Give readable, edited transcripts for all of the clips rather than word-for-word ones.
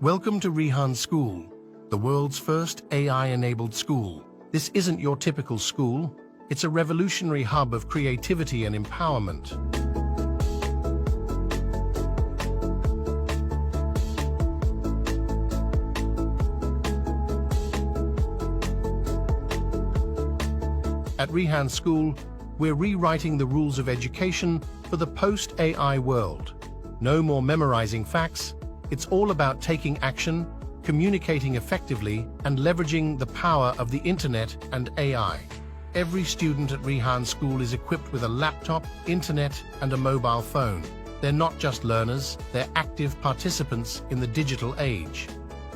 Welcome to Rehan School, the world's first AI-enabled school. This isn't your typical school. It's a revolutionary hub of creativity and empowerment. At Rehan School, we're rewriting the rules of education for the post-AI world. No more memorizing facts. It's all about taking action, communicating effectively, and leveraging the power of the internet and AI. Every student at Rehan School is equipped with a laptop, internet, and a mobile phone. They're not just learners, they're active participants in the digital age.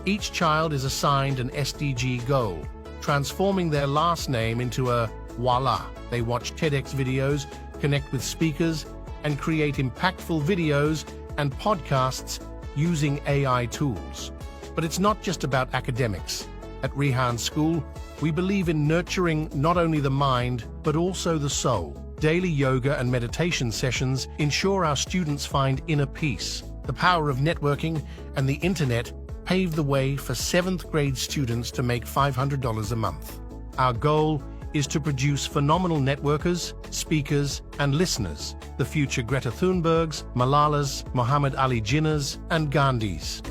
Each child is assigned an SDG goal, transforming their last name into a Voila. They watch TEDx videos, connect with speakers, and create impactful videos and podcasts using AI tools. But it's not just about academics. At Rehan School, we believe in nurturing not only the mind, but also the soul. Daily yoga and meditation sessions ensure our students find inner peace. The power of networking and the internet pave the way for 7th grade students to make $500 a month. Our goal is to produce phenomenal networkers, speakers, and listeners, the future Greta Thunbergs, Malalas, Muhammad Ali Jinnahs, and Gandhis.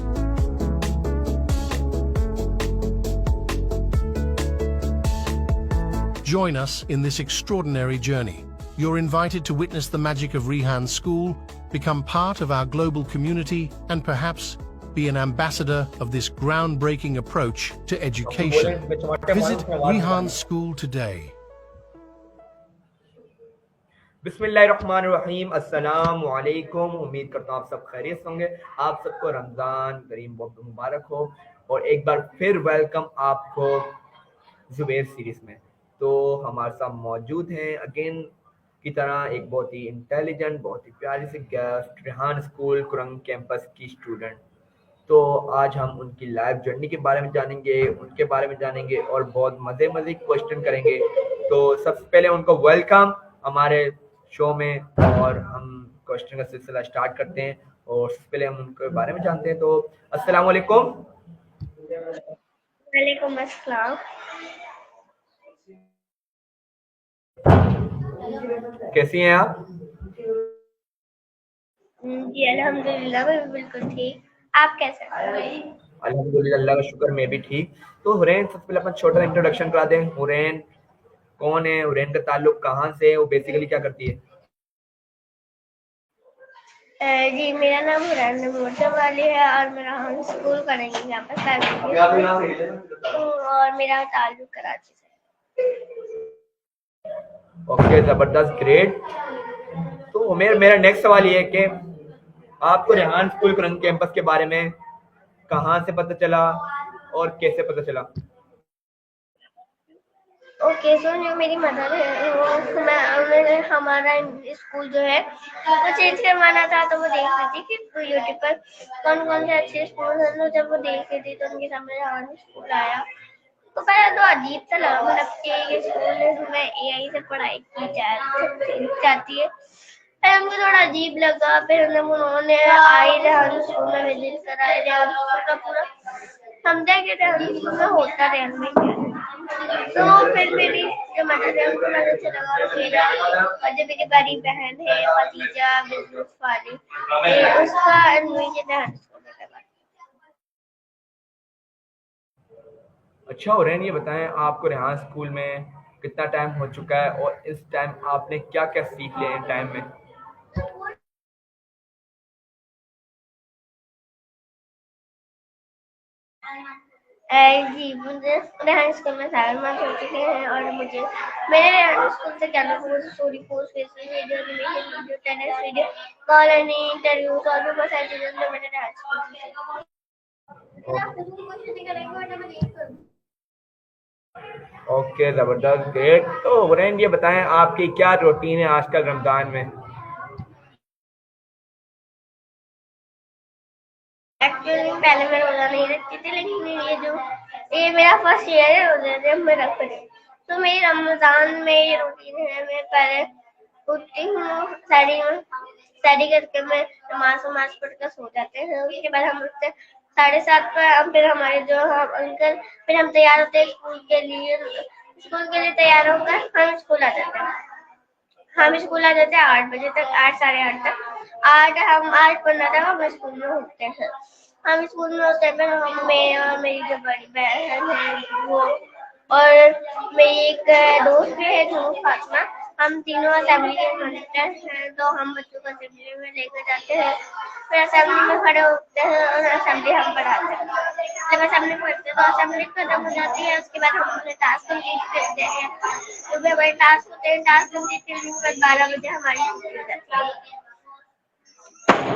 Join us in this extraordinary journey. You're invited to witness the magic of Rehan School, become part of our global community, and perhaps be an ambassador of this groundbreaking approach to education. Visit Rehan School today. बिस्मिल्लाहिर्रहमानिर्रहीम, अस्सलामु अलैकुम। उम्मीद करता हूँ आप सब खैरियत होंगे। आप सबको रमज़ान करीम बहुत मुबारक हो और एक बार फिर वेलकम आपको जुबैर सीरीज में। तो हमारे साथ मौजूद हैं अगेन की तरह एक बहुत ही इंटेलिजेंट, बहुत ही प्यारी सी गेस्ट, रेहान स्कूल कुरंग कैंपस की स्टूडेंट। तो आज हम उनकी लाइफ जर्नी के बारे में जानेंगे, उनके बारे में जानेंगे और बहुत मज़े क्वेश्चन करेंगे। तो सबसे पहले उनको वेलकम हमारे शो में, और हम क्वेश्चन का सिलसिला स्टार्ट करते हैं और सबसे पहले हम उनके बारे में जानते हैं। तो अस्सलाम वालेकुम। वालेकुम अस्सलाम। कैसी हैं आप? जी अल्हम्दुलिल्लाह, मैं बिल्कुल ठीक। आप कैसे हैं? अल्हम्दुलिल्लाह, अल्लाह का शुक्र, मैं भी ठीक। तो हुरैन, सबसे पहले अपना छोटा इंट्रोडक्शन करा दें। हुरैन कौन है, हुरैन का ताल्लुक कहाँ से है, वो बेसिकली क्या करती है? जी मेरा नाम हुरैन मोर्चा वाली है और मेरा हम स्कूल करेंगे यहाँ पर और मेरा ताल्लुक कराची से। ओके, जबरदस्त, ग्रेट। तो मेरा नेक्स्ट सवाल ये है कि आपको रेहान स्कूल कुरंग कैंपस के बारे में कहाँ से पता चला और कैसे पता चला? ओके, सो जो मेरी मदर है उन्होंने हमारा स्कूल जो है वो चेंज करवाना था, तो वो देख रही थी कि यूट्यूब पर कौन कौन से अच्छे स्कूल हैं। तो जब वो देख रही थी तो उनके सामने हमारा स्कूल आया, तो पहले तो अजीब सा लगा, मतलब कि ये स्कूल में एआई से पढ़ाई की जाती है। फिर हमको थोड़ा अजीब लगा। फिर जब उन्होंने आई रेहान स्कूल में विजिट करा, रेहान स्कूल का पूरा समझा कि रेहान स्कूल में होता रेहान में क्या है। तो फिर मेरी जो मदर है उनको बहुत अच्छा लगा और मेरा और जो मेरी बड़ी बहन है खदीजा बिजनेस वाली, उसका एडमिशन रेहान स्कूल में करवा। अच्छा हुरैन, ये बताएं आपको रेहान स्कूल में कितना टाइम हो चुका है और इस टाइम आपने क्या क्या सीख लिया इन टाइम में? जी मुझे रेहान स्कूल में 7 मंथ हो चुके हैं और मुझे मेरे रेहान स्कूल से camera course, story course, Facebook video, animation video, tennis video, call and interviews और भी बहुत सारी चीजें जो मैंने रेहान स्कूल से सीखी। ओके, जबरदस्त, ग्रेट। तो हुरैन, ये बताएं आपकी क्या रूटीन है आजकल रमजान में? एक्चुअली पहले मैं रोजा नहीं रखती थी, लेकिन ये मेरा फर्स्ट ईयर है रोजा जब मैं रख रही। तो मेरी रमजान में ये रूटीन है, मैं पहले उठती हूँ, स्टडी करके मैं नमाज पढ़कर सो जाते हैं। उसके बाद हम उठते 7:30 पर फिर हमारे जो हम अंकल, फिर हम तैयार होते हैं स्कूल के लिए। तैयार होकर हम स्कूल आ जाते हैं। हम स्कूल आ जाते हैं 8 बजे तक, 8 साढ़े 8 तक। 8:15 तक हम स्कूल में होते हैं। हम स्कूल में होते हैं, फिर हम, मैं और मेरी जो बड़ी बहन है वो, और मेरी एक दोस्त भी है जो फातिमा, हम तीनों असेंबली के मॉनिटर हैं, तो हम बच्चों को असेंबली में लेकर जाते हैं। फिर असेंबली में खड़े होते हैं और असेंबली हम पढ़ाते हैं। जब असेंबली पढ़ते हैं तो असेंबली खत्म हो जाती है, उसके बाद हम अपने टास्क कंप्लीट करते हैं। तो फिर हमारे टास्क होते हैं, टास्क कंप्लीट करने के बाद 12 बजे हमारी छुट्टी हो जाती है।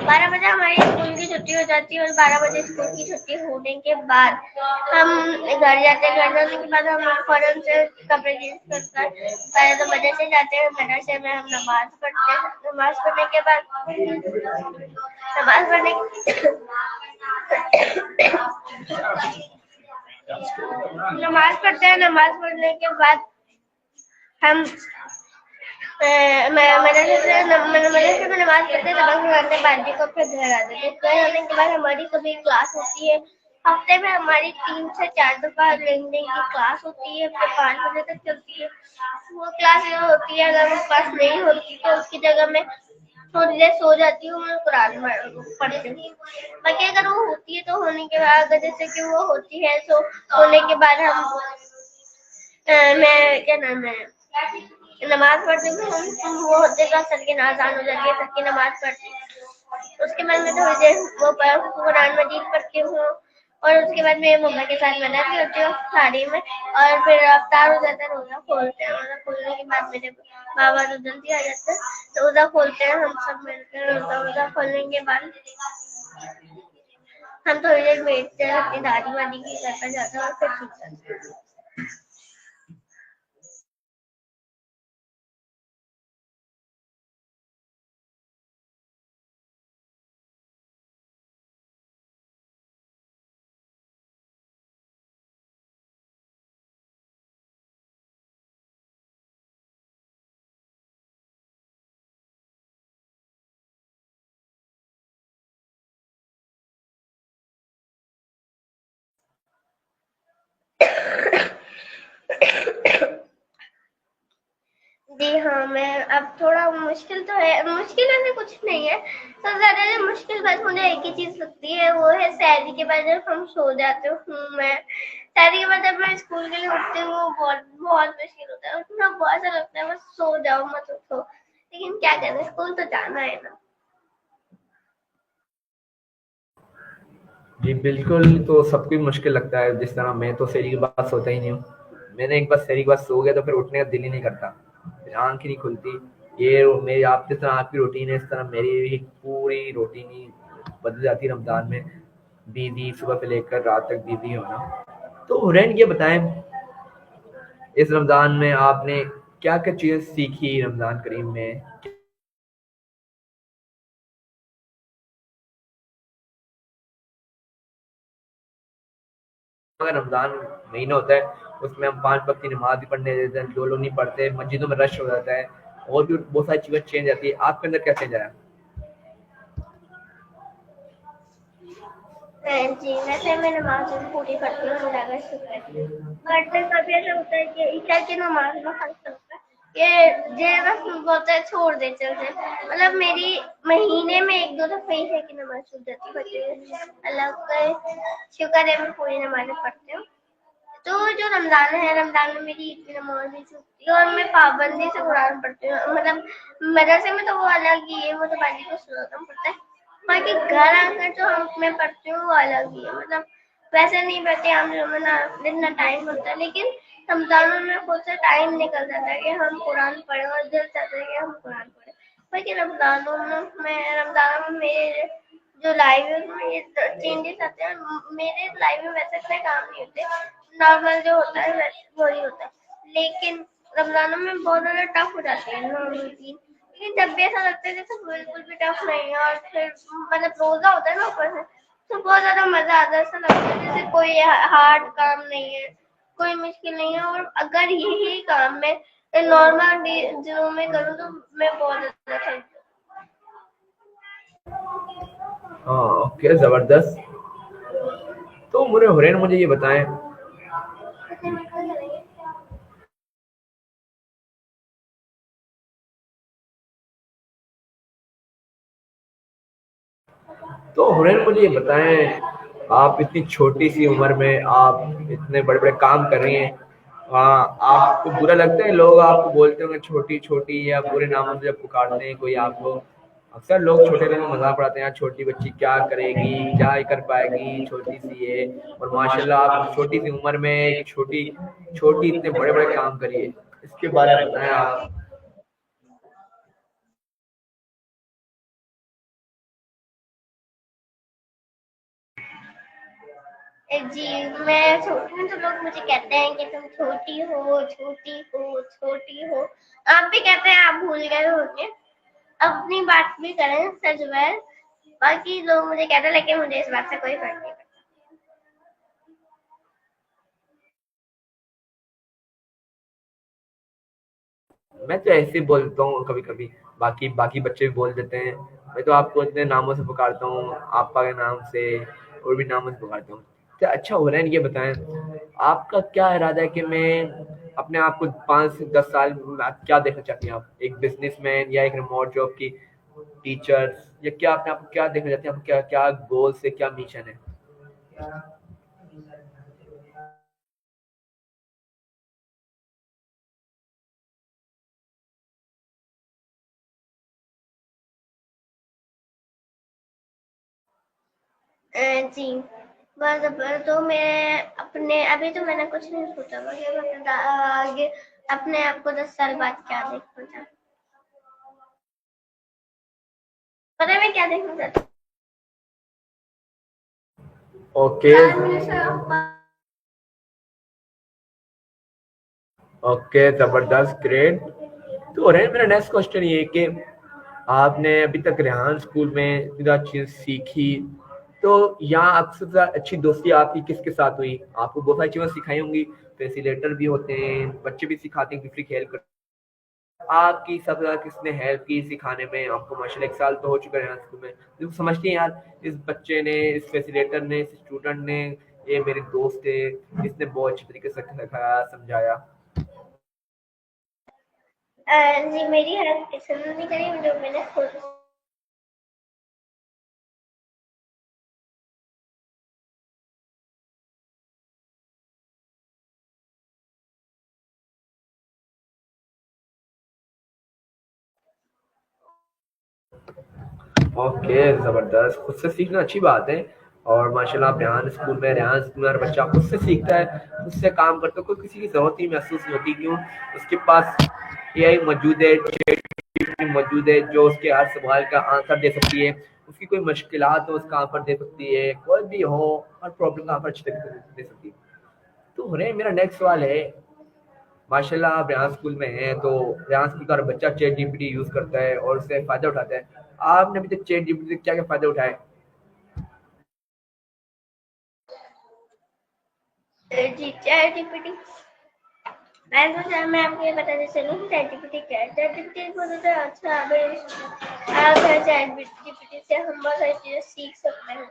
12 बजे हमारी स्कूल की छुट्टी हो जाती है, और 12 बजे स्कूल की छुट्टी होने के बाद हम घर जाते हैं। घर जाने के बाद हम फौरन से कपड़े चेंज कर पहले तो मदरसे जाते हैं। मदरसे में हम नमाज पढ़ते हैं। नमाज पढ़ने के बाद नमाज पढ़ने नमाज पढ़ते हैं। नमाज पढ़ने के बाद हम मदरसे में नमाज पढ़ते, सबक सुनाते, बाजी को फिर घर आते हैं। घर आने के बाद हमारी कभी क्लास होती है। हफ्ते में हमारी 3 से 4 दफा लैंग्वेज की क्लास होती है, फिर 5 बजे तक चलती है। वो क्लास ये होती है, अगर वो क्लास नहीं होती तो उसकी जगह मैं थोड़ी देर सो जाती हूँ, मैं कुरान पढ़ती हूँ। बाकी अगर वो होती है तो होने के बाद, अगर जैसे कि वो होती है तो होने के बाद मैं क्या नाम है, नमाज पढ़ती हूँ। वो होते तो सर की नाजान हो जाती है, सर की नमाज पढ़ती हूँ। उसके बाद मैं थोड़ी देर वो कुरान मजीद पढ़ती हूँ, और उसके बाद मैं मम्मा के साथ बनाती होती हूँ साड़ी में, और फिर अफ्तार हो जाता है, रोजा खोलते हैं। रोजा खोलने के बाद मेरे बाबा तो जल्दी आ जाते हैं, तो रोजा खोलते हैं हम सब मिलकर। रोजा खोलने के बाद हम थोड़ी देर बैठते हैं, अपनी दादी वादी के घर पर जाते हैं और फिर सो जाते हैं। जी हाँ, मैं अब थोड़ा मुश्किल तो है, मुश्किल ऐसे कुछ नहीं है। सबसे ज्यादा जो मुश्किल बस मुझे एक ही चीज लगती है, वो है सहरी के बाद जब हम सो जाते हूँ। मैं सहरी के बाद जब मैं स्कूल के लिए उठती हूँ, वो बहुत बहुत मुश्किल होता है। उठना बहुत अच्छा लगता है, बस सो जाओ मत उठो, लेकिन क्या करें, स्कूल तो जाना है ना। जी बिल्कुल, तो सबको ही मुश्किल लगता है। जिस तरह मैं तो सेरी के बाद सोता ही नहीं हूँ। मैंने एक बार सेरी के बाद सो गया तो फिर उठने का दिल ही नहीं करता, फिर आंख ही नहीं खुलती। ये मेरी, आप जिस तरह आपकी रूटीन है, इस तरह मेरी भी पूरी रूटीन ही बदल जाती है रमजान में। दीदी सुबह से लेकर रात तक दीदी होना। तो फ्रेंड ये बताएं, इस रमजान में आपने क्या क्या चीजें सीखी रमजान करीम में? अगर रमजान महीना होता है, उसमें हम 5 वक्त की नमाज भी पढ़ने देते हैं, जो लोग नहीं पढ़ते, मस्जिदों में रश हो जाता है, और भी बहुत सारी चीजें चेंज आती है। आपके अंदर क्या चेंज आया? जी, वैसे मैं नमाज पूरी करती हूँ, अल्लाह का शुक्र है। बट कभी ऐसा होता है कि ईशा की नमाज में फर्क होता है, ये बस बोलते हैं छोड़ देते हैं। मतलब मेरी महीने में 1-2 दफा ईशा की नमाज छूट जाती है, अल्लाह का शुक्र है मैं पूरी नमाजें पढ़ती हूँ। तो जो रमजान है, रमजान में मेरी ईद की नमाज नहीं छूटती, और मैं पाबंदी से कुरान पढ़ती हूँ। मतलब मदरसे में तो वो अलग ही है, वो तो बाकी को सुनाना पड़ता है। बाकी घर आकर जो हम मैं पढ़ती हूँ वो अलग ही है। मतलब वैसे नहीं पढ़ते हम, जो ना जितना टाइम होता है, लेकिन रमजान में खुद से टाइम निकल जाता है कि हम कुरान पढ़े, और दिल चाहता है कि हम कुरान पढ़े। बाकी रमजान में मेरे जो लाइफ है उसमें ये चेंजेस आते हैं। मेरे लाइफ में वैसे इतने काम नहीं होते, नॉर्मल जो होता है वैसे वही होता है। लेकिन रमजानों में बहुत ज्यादा टफ हो जाती है नॉर्मल चीज। लेकिन जब भी ऐसा लगता है जैसे बिल्कुल भी टफ नहीं है, और फिर मतलब रोजा होता है ना ऊपर से, तो बहुत ज्यादा मजा आता है। ऐसा लगता है जैसे कोई हार्ड काम नहीं है, कोई मुश्किल नहीं है। और अगर यही काम मैं नॉर्मल दिनों में करूँ तो मैं बहुत ज्यादा थक। हाँ, ओके, जबरदस्त। तो मुझे हुरैन मुझे ये बताएं, तो हुरैन मुझे ये बताएं, आप इतनी छोटी सी उम्र में आप इतने बड़े बड़े काम कर रही हैं, आपको बुरा लगता है लोग आपको बोलते होंगे छोटी छोटी या बुरे नामों से जब पुकारते हैं कोई आपको? अक्सर लोग छोटे लोगों में मजाक उड़ाते हैं, यार छोटी बच्ची क्या करेगी, क्या ही कर पाएगी, छोटी सी है। और माशाल्लाह आप छोटी सी उम्र में एक छोटी छोटी इतने बड़े बड़े काम करिए, इसके बारे में बताएं आप। जी, मैं छोटी हूँ तो लोग मुझे कहते हैं कि तुम छोटी हो, छोटी हो, छोटी हो। आप भी कहते हैं, आप भूल गए होंगे। अपनी बात भी करें सच में। बाकी लोग मुझे कहते हैं, लेकिन मुझे इस बात से कोई फर्क नहीं पड़ता। मैं तो ऐसे ही बोलता हूँ कभी कभी, बाकी बाकी बच्चे भी बोल देते हैं। मैं तो आपको इतने नामों से पुकारता हूँ, आपा के नाम से और भी नामों से पुकारता हूँ। तो अच्छा हो रहा है, ये बताएं आपका क्या इरादा है कि मैं अपने आप को 5 से 10 साल में आप क्या देखना चाहती हैं? आप एक बिजनेसमैन या एक रिमोट जॉब की टीचर, या क्या अपने आप को क्या देखना चाहते हैं? आप क्या क्या गोल से क्या मिशन है? जी, बस अब तो मैं अपने अभी तो मैंने कुछ नहीं सोचा, बाकी अब आगे अपने आप को 10 साल बाद क्या देखना चाहती हूँ। पता है मैं क्या देखना चाहती ओके, हूँ? ओके, जबरदस्त, ग्रेट। तो रहे मेरा नेक्स्ट क्वेश्चन ये कि आपने अभी तक रेहान स्कूल में इतना चीज सीखी, तो यहाँ अक्सर से अच्छी दोस्ती आपकी किसके साथ हुई? आपको बहुत सारी चीजें सिखाई होंगी, फैसिलेटर भी होते हैं, बच्चे भी सिखाते हैं, किसी की हेल्प करते हैं। आपकी सबसे ज्यादा किसने हेल्प की सिखाने में? आपको माशाल्लाह 1 साल तो हो चुका है रेहान स्कूल में, तो समझती हैं यार इस बच्चे ने, इस फैसिलेटर ने, इस स्टूडेंट ने, ये मेरे दोस्त है, इसने बहुत अच्छी तरीके से सिखाया समझाया। जी, मेरी हेल्प किसी ने नहीं करी, जो मैंने खुद। ओके, जबरदस्त, खुद से सीखना अच्छी बात है। और माशाल्लाह आप रेहान स्कूल में हर बच्चा खुद से सीखता है, खुद से काम करता है, कोई किसी की जरूरत ही महसूस नहीं होती। क्यों? उसके पास एआई मौजूद है, चैट मौजूद है, जो उसके हर सवाल का आंसर दे सकती है। उसकी कोई मुश्किलात हो उसका आंसर दे सकती है, कोई भी हो हर प्रॉब्लम का आंसर अच्छी तरीके से दे सकती है। तो मेरा नेक्स्ट सवाल है, माशाल्लाह आप रेहान स्कूल में हैं, तो रेहान स्कूल का हर बच्चा चैट जीपीटी यूज करता है और उससे फायदा उठाता है। आपने अभी तक चैट जीपीटी से क्या क्या फायदा उठाए? जी, चैट जीपीटी, मैं आपको ये बताना चलूँ कि चैट जीपीटी क्या है। चैट जीपीटी बहुत ज़्यादा अच्छा ऐप है। चैट जीपीटी से हम बहुत सारी चीज़ें सीख सकते हैं,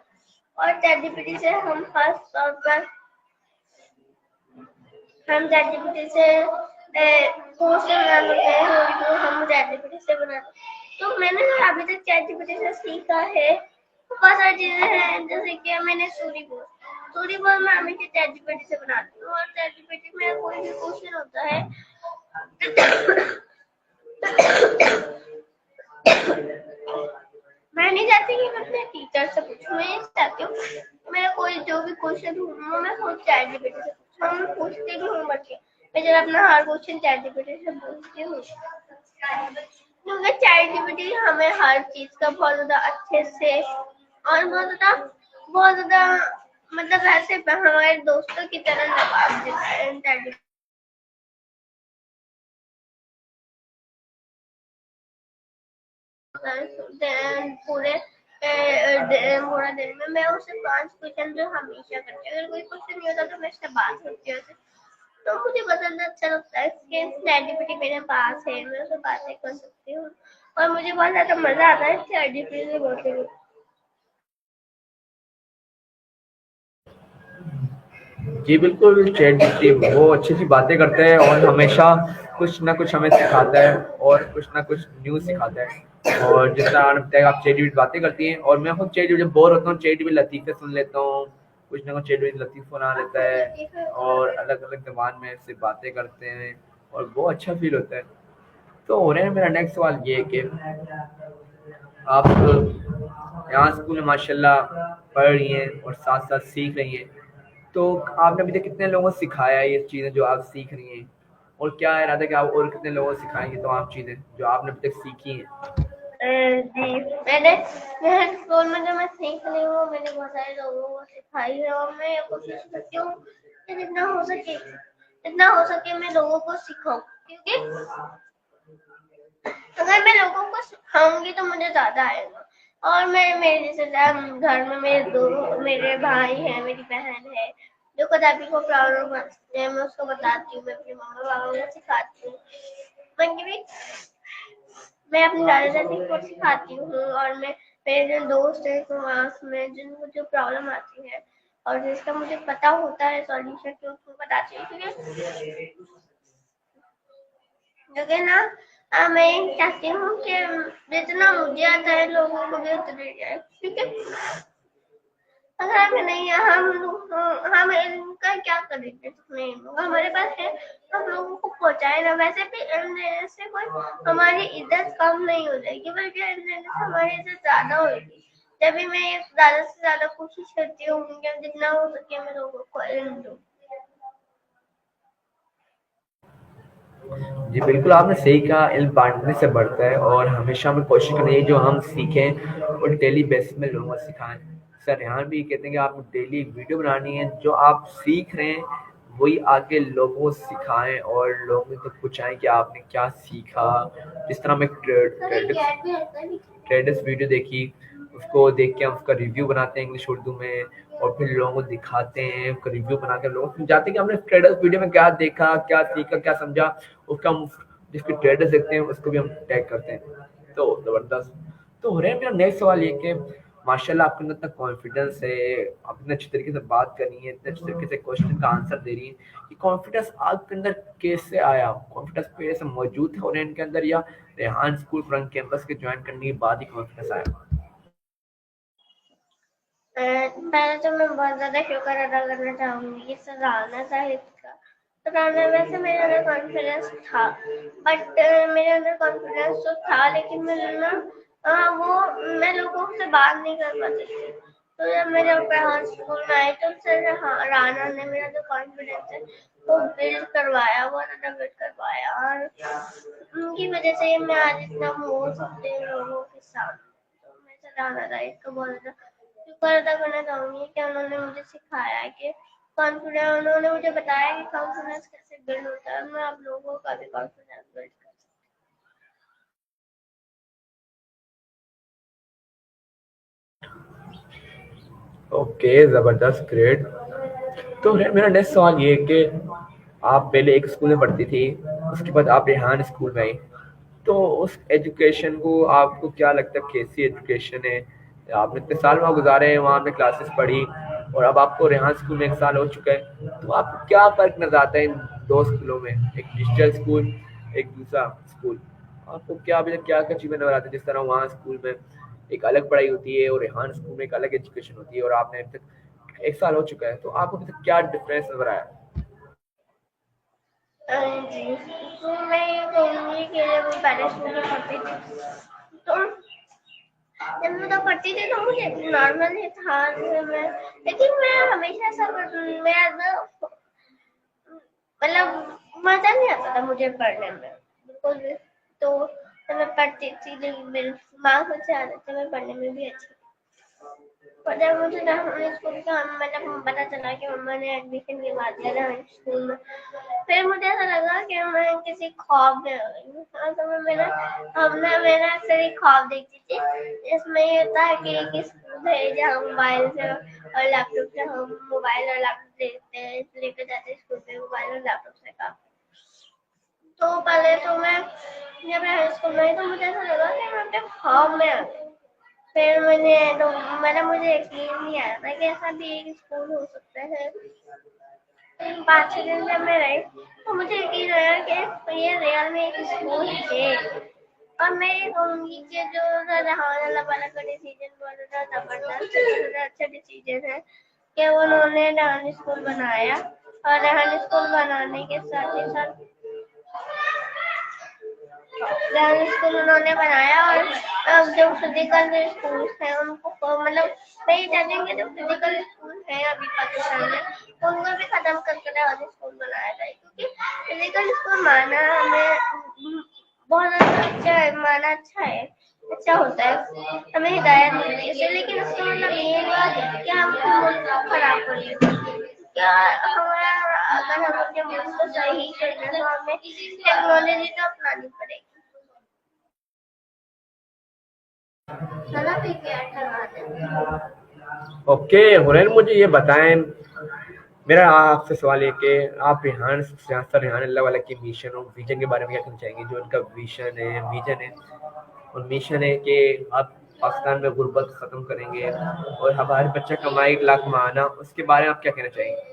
और चैट जीपीटी से हम खास तौर पर हम चैट जीपीटी से पोस्ट बना सकते हैं, जो हम चैट जीपीटी से बनाते हैं। तो मैंने जो अभी तक चैट जीपीटी से सीखा है, तो बहुत सारी चीजें हैं, जैसे कि मैंने स्टोरी बोर्ड मैं हमेशा चैट जीपीटी से बनाती हूँ। और चैट जीपीटी में कोई भी क्वेश्चन होता है मैं नहीं चाहती कि मैं अपने टीचर से पूछूं, मैं ये चाहती हूँ मैं कोई जो भी क्वेश्चन ढूंढूं मैं खुद चैट जीपीटी से पूछूं। मैं पूछती भी हूँ बच्चे, मैं जब अपना हर क्वेश्चन चैट जीपीटी से पूछती हूँ, क्योंकि चैट जीपीटी हमें हर चीज का बहुत ज्यादा अच्छे से और बहुत ज्यादा मतलब ऐसे हमारे दोस्तों की तरह जवाब देता है। चैट पूरे पूरा दिन में मैं उससे 5 क्वेश्चन जो हमेशा करती हूँ। अगर कोई क्वेश्चन नहीं होता तो मैं उससे बात करती हूँ, तो मुझे बहुत ज़्यादा अच्छा लगता है कि चैट जीपीटी मेरे पास है, मैं उससे बातें कर सकती हूँ। और मुझे बहुत ज़्यादा मज़ा आता है चैट जीपीटी से बातें करके। जी बिल्कुल, चैट जीपीटी वो अच्छी-अच्छी बातें करता है और हमेशा कुछ ना कुछ हमें सिखाता है और कुछ ना कुछ न्यू सिखाता है। और जिस तरह आपने बताया आप चैट जीपीटी बातें करती हैं और मैं खुद चैट जीपीटी जब बोर होता हूँ चैट जीपीटी लतीफ़े सुन लेता हूँ, कुछ ना कुछ चैट जीपीटी लतीफ़ बना लेता है और अलग-अलग ज़बान में से बातें करते हैं और बहुत अच्छा फ़ील होता है। तो हो रहा है मेरा नेक्स्ट सवाल ये है कि आप यहाँ स्कूल में माशाल्लाह पढ़ रही हैं और साथ-साथ सीख रही हैं। तो आपने अभी तक कितने लोगों को सिखाया है ये चीज़ें जो आप सीख रही हैं? और क्या इरादा है कि आप और कितने लोगों को सिखाएँगी तमाम चीज़ें जो आपने अभी तक सीखी हैं? जी, मैंने मेरे स्कूल में जो मैं सीख रही हूँ मैंने बहुत सारे लोगों को सिखाई है और मैं ये कोशिश करती हूँ कि जितना हो सके मैं लोगों को सिखाऊं, क्योंकि अगर मैं लोगों को सिखाऊंगी तो मुझे ज्यादा आएगा। और मैं मेरे जैसे घर में मेरे भाई हैं, मेरी बहन है, जो कदापि को प्रॉब्लम आती है मैं उसको बताती हूँ, मैं अपने मम्मा पापा को सिखाती हूँ। मैं अपनी दादा दादी को सिखाती हूँ और मेरे जो दोस्त हैं क्लास में जिनको जो प्रॉब्लम आती है और जिसका मुझे पता होता है सॉल्यूशन, कि उसको बताती हूँ, क्योंकि ना मैं चाहती हूँ कि जितना मुझे आता है लोगों को भी उतना ही जाए, क्योंकि अगर हमें नहीं है हम इनका क्या करेंगे, नहीं हमारे पास है हम लोगों को पहुंचाए ना। वैसे भी इल्म देने से कोई हमारी इज्जत कम नहीं हो जाएगी, बल्कि इल्म देने से हमारी इज्जत ज्यादा होगी। जब भी मैं ज्यादा से ज्यादा कोशिश करती हूँ कि जितना हो सके मैं लोगों को इल्म दूँ। जी बिल्कुल, आपने सही कहा इल्म बाँटने से बढ़ता है और हमेशा हमें कोशिश करनी चाहिए जो हम सीखें और डेली बेसिस में लोगों को सिखाएँ। सर रेहान भी कहते हैं कि आपको डेली एक वीडियो बनानी है, जो आप सीख रहे हैं वही आगे लोगों को सिखाएँ और लोगों तक पहुँचाएँ कि आपने क्या सीखा। जिस तरह मैं ट्रेडर्स वीडियो देखी, उसको देख के हम उसका रिव्यू बनाते हैं इंग्लिश उर्दू में और फिर लोगों को दिखाते हैं, उसका रिव्यू बना के लोगों को समझाते हैं कि हमने ट्रेडर्स वीडियो में क्या देखा, क्या सीखा, क्या समझा। उसका हम जिसके ट्रेडर्स देखते हैं उसको भी हम टैग करते हैं। तो ज़बरदस्त। तो हो रहा है मेरा नेक्स्ट सवाल ये कि माशाल्लाह आपके अंदर इतना कॉन्फिडेंस है, आप इतने अच्छे तरीके से बात कर रही हैं, इतने अच्छे तरीके से क्वेश्चन का आंसर दे रही हैं। ये कॉन्फिडेंस आपके अंदर कैसे आया? कॉन्फिडेंस पहले से मौजूद था ओरिएंट के अंदर या रेहान स्कूल फ्रंट कैंपस के ज्वाइन करने के बाद ही कॉन्फिडेंस आया? पहले तो मैं बहुत ज्यादा शुक्र अदा करना चाहूंगी सराहना साहिब का। सराहना वैसे मेरे अंदर कॉन्फिडेंस था, बट मेरे अंदर कॉन्फिडेंस तो था, लेकिन मैं ना वो मैं लोगों से बात नहीं कर पाती थी। तो जब मैं जब प्रहार स्कूल में आई तो सर राना ने मेरा जो कॉन्फिडेंस है वो बिल्ड करवाया, बहुत ज्यादा बिल्ड करवाया, और उनकी वजह से मैं आज इतना बोल सकती हूँ लोगों के साथ। तो मैं सराहना साहिब का बहुत ज्यादा शुक्र अदा करना चाहूंगी कि उन्होंने मुझे सिखाया कि कॉन्फिडेंस, उन्होंने मुझे बताया कि कॉन्फिडेंस कैसे बिल्ड होता है। मैं आप लोगों का भी कॉन्फिडेंस बिल्ड कर ओके, ज़बरदस्त, ग्रेट। तो मेरा नेक्स्ट सवाल ये है कि आप पहले एक स्कूल में पढ़ती थी, उसके बाद आप रेहान स्कूल में आई। तो उस एजुकेशन को आपको क्या लगता है कैसी एजुकेशन है? आपने इतने साल वहाँ गुजारे हैं, वहाँ पे क्लासेस पढ़ी और अब आपको रेहान स्कूल में 1 साल हो चुका है। तो आपको क्या फ़र्क नज़र आता है इन 2 स्कूलों में? एक डिजिटल स्कूल, एक दूसरा स्कूल। आपको क्या अभी तक क्या-क्या चीज़ें नज़र आती है? जिस तरह वहाँ स्कूल में एक अलग पढ़ाई होती है और रेहान स्कूल में एक अलग एजुकेशन होती है और आपने अभी तक 1 साल हो चुका है, तो आपको अभी तक क्या डिफरेंस नज़र आया? जी, तो मैं ये कहूँगी कि जब मैं पहले स्कूल में पढ़ती थी तो जब मैं तो पढ़ती थी तो मुझे नॉर्मल ही था, लेकिन मैं हमेशा ऐसा मेरा ना मतलब मजा नहीं आता था मुझे पढ़ने में बिल्कुल भी। तो मैं पढ़ती थी लेकिन मेरे मार्क्स अच्छे आते थे, मैं पढ़ने में भी अच्छी। और जब मुझे ना स्कूल का मतलब पता चला कि मम्मा ने एडमिशन दिलवा दिया था स्कूल में, फिर मुझे ऐसा लगा कि मैं किसी ख्वाब में आ गई हूँ। तो मैंने अक्सर एक ख्वाब देखती थी जिसमें ये होता है कि एक स्कूल है जहाँ मोबाइल से और लैपटॉप से हम मोबाइल और लैपटॉप देखते हैं, लेकर जाते हैं स्कूल में मोबाइल और लैपटॉप से काम। तो पहले तो मैं जब मैं हाई स्कूल में आई तो मुझे ऐसा लगा कि मैं अपने ख्वाब में आ गई। फिर मुझे यकीन नहीं आया था कि ऐसा भी एक स्कूल हो सकता है। 5-6 दिन जब मैं रही तो मुझे यकीन आया कि ये रियल में एक स्कूल है। और मैं ये कहूँगी कि जो रेहान अल्लाह वाला का डिसीजन बहुत ज़्यादा जबरदस्त है, बहुत ज़्यादा अच्छा डिसीजन है कि उन्होंने रेहान स्कूल बनाया। और रेहान स्कूल बनाने के साथ ही साथ रेहान स्कूल उन्होंने बनाया। और अब जो फिजिकल स्कूल है उनको मतलब मैं ये चाहती हूँ कि जो फिजिकल स्कूल है अभी पाकिस्तान में उनको भी खत्म करके रेहान स्कूल बनाया जाए, क्योंकि फिजिकल स्कूल माना हमें बहुत अच्छा है, माना अच्छा है, अच्छा होता है, हमें हिदायत मिलती है इससे। लेकिन उसका मतलब ये नहीं कि हम मुल्क को खराब कर लें। क्या हमारा अगर हम अपने मुल्क को सही करना है तो हमें टेक्नोलॉजी तो अपनानी पड़ेगी। चलो ठीक है, करवा दें। ओके हुरैन, मुझे ये बताएं, मेरा आपसे सवाल है कि आप रेहान अल्लाह वाला के मिशन और विजन के बारे में क्या कहना चाहेंगे? जो उनका विजन है और मिशन है कि आप पाकिस्तान में गुर्बत ख़त्म करेंगे और हमारे बच्चा कमाई 1 लाख माना, उसके बारे में आप क्या कहना चाहेंगे?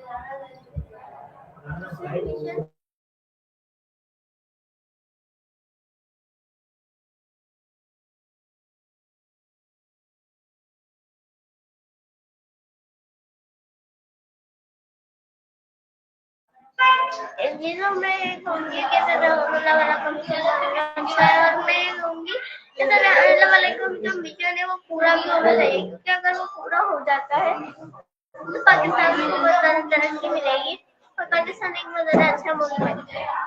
ये जो मैं कहूँगी कि अल्लाह वाला का मिशन अच्छा है, और मैं कहूँगी कि अल्लाह वाला का जो मिशन है वो पूरा भी होना चाहिए, क्योंकि अगर वो पूरा हो जाता है तो पाकिस्तान को बहुत ज़्यादा तरक्की मिलेगी और पाकिस्तान एक बहुत ज़्यादा अच्छा मुल्क बन जाएगा।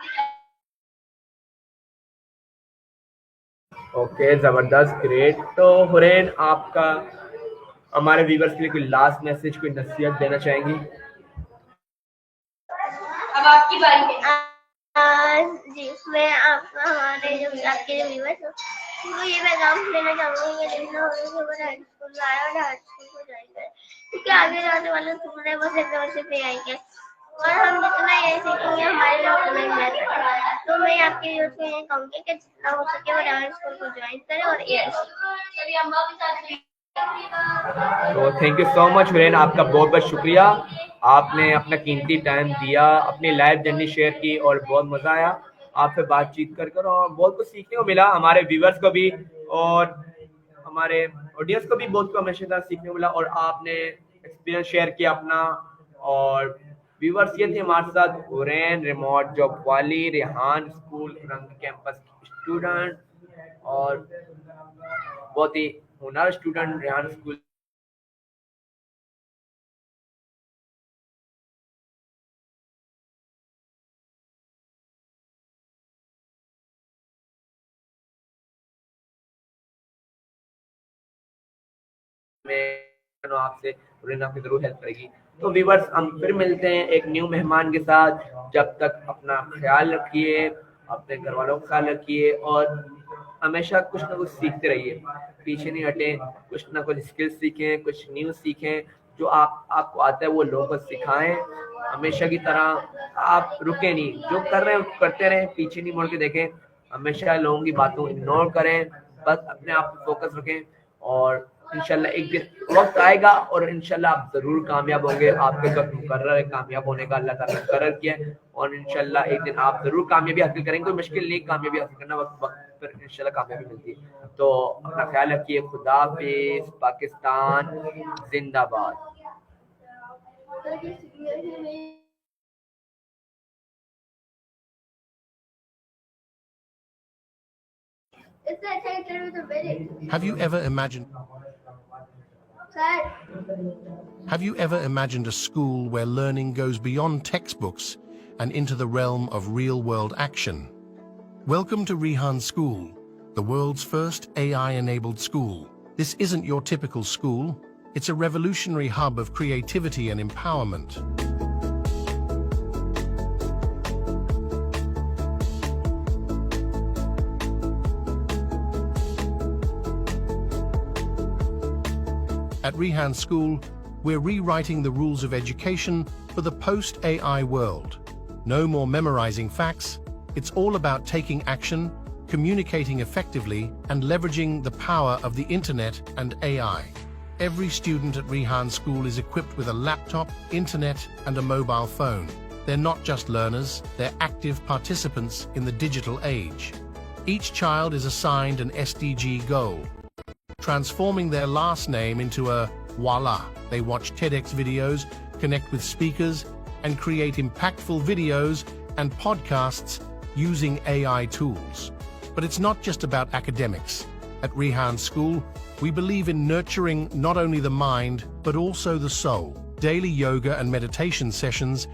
ओके, ज़बरदस्त, ग्रेट। तो हुरैन, आपका हमारे व्यूवर्स के लिए कोई लास्ट मैसेज, कोई नसीहत देना चाहेंगी? अब आपकी बारी है। जी, मैं आपका हमारे जो आपके जो व्यूअर्स हैं उनको ये पैगाम देना चाहूँगी कि जितना हो सके वो डांस स्कूल आए और डांस स्कूल को ज्वाइन करें, क्योंकि आगे जाने वाला स्कूल है वो सिर्फ और सिर्फ एआई के, और हम जितना ये सीखेंगे हमारे लिए उतना ही बेहतर है। तो मैं आपके व्यूअर्स को ये कहूँगी कि जितना हो सके वो डांस स्कूल को ज्वाइन करें और एआई सीखें। तो thank you so much Hurain, आपका बहुत बहुत शुक्रिया। आपने अपना कीमती टाइम दिया, अपनी लाइफ जर्नी शेयर की और बहुत मज़ा आया आपसे बातचीत कर और बहुत कुछ सीखने को मिला, हमारे व्यूवर्स को भी और हमारे ऑडियंस को भी बहुत कुछ हमेशा सीखने को मिला। और आपने एक्सपीरियंस शेयर किया अपना। और व्यूवर्स ये थे हमारे साथ हुरैन, रिमोट जॉब वाली, रेहान स्कूल रंग कैंपस स्टूडेंट और बहुत ही होनहार स्टूडेंट रेहान स्कूल। आपसे आपकी जरूर हेल्प करेगी। तो व्यूवर्स, हम फिर मिलते हैं एक न्यू मेहमान के साथ। जब तक अपना ख्याल रखिए, अपने घर वालों का ख्याल रखिए और हमेशा कुछ ना कुछ सीखते रहिए, पीछे नहीं हटें, कुछ ना कुछ स्किल्स सीखें, कुछ न्यू सीखें, जो आपको आता है वो लोगों को सिखाएं। हमेशा की तरह आप रुके नहीं, जो कर रहे हैं करते रहें, पीछे नहीं मुड़ के देखें, हमेशा लोगों की बातों इग्नोर करें, बस अपने आप को फोकस रखें और इंशाल्लाह एक दिन वक्त आएगा और इंशाल्लाह आप जरूर कामयाब होंगे। आपके जो मुकर्रर है कामयाब होने का, अल्लाह ताला ने मुकर्रर किया है और इंशाल्लाह एक दिन आप जरूर कामयाबी हासिल करेंगे। कोई मुश्किल नहीं, कामयाबी हासिल करना वक्त पर इंशाल्लाह कामयाबी मिलती है। तो अपना ख्याल रखिए। खुदा हाफिज। पाकिस्तान जिंदाबाद। Have you ever imagined a school where learning goes beyond textbooks and into the realm of real-world action? Welcome to Rehan School, the world's first AI-enabled school. This isn't your typical school. It's a revolutionary hub of creativity and empowerment. At Rehan School, we're rewriting the rules of education for the post-AI world. No more memorizing facts. It's all about taking action, communicating effectively, and leveraging the power of the internet and AI. Every student at Rehan School is equipped with a laptop, internet, and a mobile phone. They're not just learners, they're active participants in the digital age. Each child is assigned an SDG goal, transforming their last name into a voila. They watch TEDx videos, connect with speakers, and create impactful videos and podcasts using AI tools. But it's not just about academics. At Rehan School, we believe in nurturing not only the mind, but also the soul. Daily yoga and meditation sessions